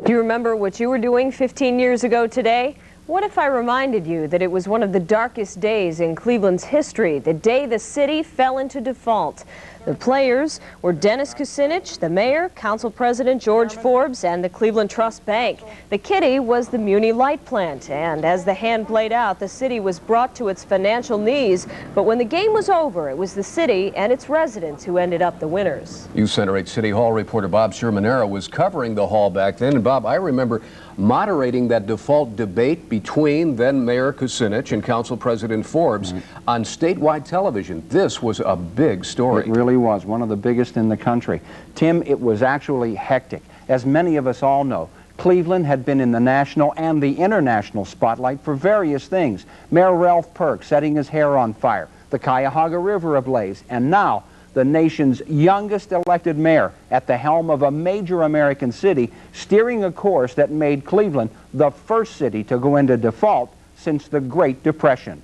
Do you remember what you were doing 15 years ago today? What if I reminded you that it was one of the darkest days in Cleveland's history, the day the city fell into default? The players were Dennis Kucinich, the mayor, council president George Forbes, and the Cleveland Trust Bank. The kitty was the Muni light plant, and as the hand played out, the city was brought to its financial knees. But when the game was over, it was the city and its residents who ended up the winners. News Center 8 City Hall reporter Bob Shermanero was covering the hall back then. And Bob, I remember moderating that default debate between then Mayor Kucinich and Council President Forbes on statewide television. This was a big story. It really was, one of the biggest in the country. Tim, it was actually hectic. As many of us all know, Cleveland had been in the national and the international spotlight for various things. Mayor Ralph Perk setting his hair on fire, the Cuyahoga River ablaze, and now the nation's youngest elected mayor at the helm of a major American city, steering a course that made Cleveland the first city to go into default since the Great Depression.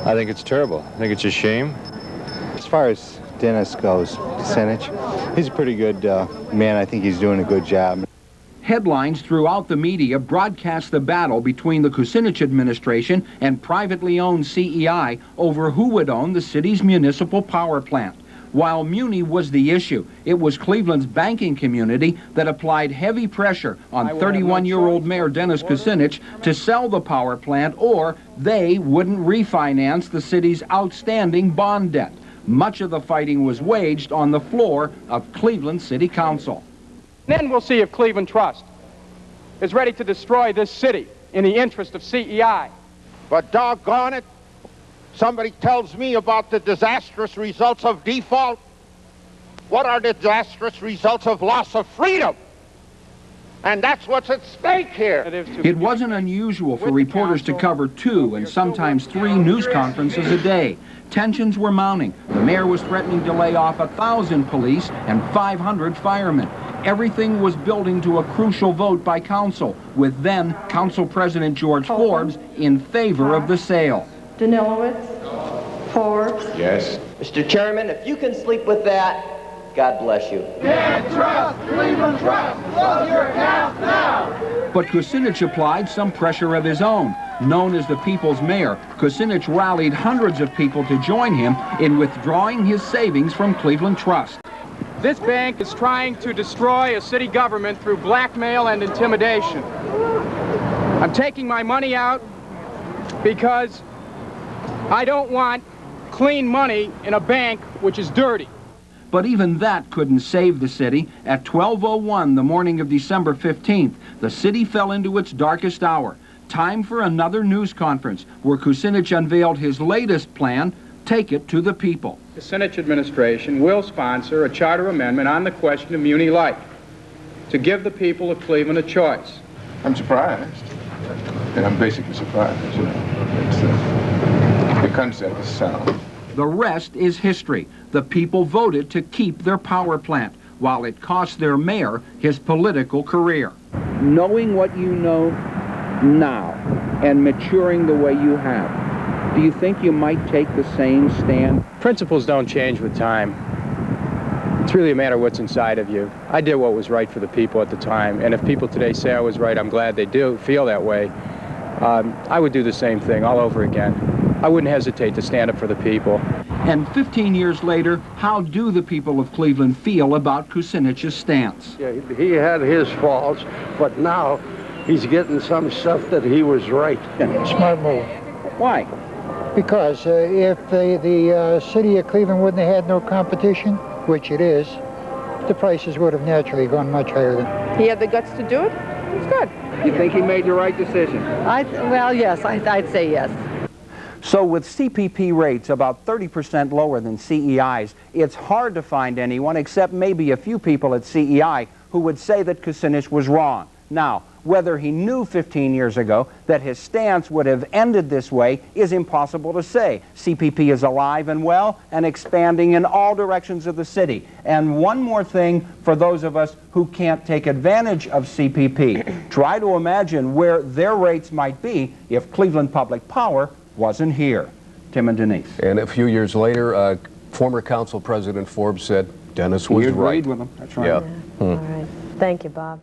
I think it's terrible. I think it's a shame. As far as Dennis goes, Kucinich, he's a pretty good man. I think he's doing a good job. Headlines throughout the media broadcast the battle between the Kucinich administration and privately owned CEI over who would own the city's municipal power plant. While Muni was the issue, it was Cleveland's banking community that applied heavy pressure on 31-year-old Mayor Dennis Kucinich to sell the power plant, or they wouldn't refinance the city's outstanding bond debt. Much of the fighting was waged on the floor of Cleveland City Council. Then we'll see if Cleveland Trust is ready to destroy this city in the interest of CEI. But doggone it, somebody tells me about the disastrous results of default. What are the disastrous results of loss of freedom? And that's what's at stake here. It wasn't unusual for reporters to cover 2 and sometimes 3 news conferences a day. Tensions were mounting. The mayor was threatening to lay off 1,000 police and 500 firemen. Everything was building to a crucial vote by council, with then Council President George Forbes in favor of the sale. Danilowitz? Forbes? Yes. Mr. Chairman, if you can sleep with that, God bless you. Can't trust Cleveland Trust. Close your account now. But Kucinich applied some pressure of his own. Known as the People's Mayor, Kucinich rallied hundreds of people to join him in withdrawing his savings from Cleveland Trust. This bank is trying to destroy a city government through blackmail and intimidation. I'm taking my money out because I don't want clean money in a bank which is dirty. But even that couldn't save the city. At 12:01 the morning of December 15th, the city fell into its darkest hour. Time for another news conference where Kucinich unveiled his latest plan, Take It to the People. The Kucinich administration will sponsor a charter amendment on the question of Muni Light to give the people of Cleveland a choice. I'm surprised. And I'm basically surprised, you know. The concept is sound. The rest is history. The people voted to keep their power plant, while it cost their mayor his political career. Knowing what you know now and maturing the way you have, do you think you might take the same stand? Principles don't change with time. It's really a matter of what's inside of you. I did what was right for the people at the time, and if people today say I was right, I'm glad they do feel that way. I would do the same thing all over again. I wouldn't hesitate to stand up for the people. And 15 years later, how do the people of Cleveland feel about Kucinich's stance? Yeah, he had his faults, but now he's getting some stuff that he was right. Smart move. Why? Because if the city of Cleveland wouldn't have had no competition, which it is, the prices would have naturally gone much higher than. He had the guts to do it? It's good. You think he made the right decision? Well, yes, I'd say yes. So with CPP rates about 30% lower than CEI's, it's hard to find anyone except maybe a few people at CEI who would say that Kucinich was wrong. Now, whether he knew 15 years ago that his stance would have ended this way is impossible to say. CPP is alive and well and expanding in all directions of the city. And one more thing for those of us who can't take advantage of CPP. Try to imagine where their rates might be if Cleveland Public Power wasn't here. Tim and Denise. And a few years later, former Council President Forbes said Dennis was right. He agreed with him. That's right. Yeah. All right. Thank you, Bob.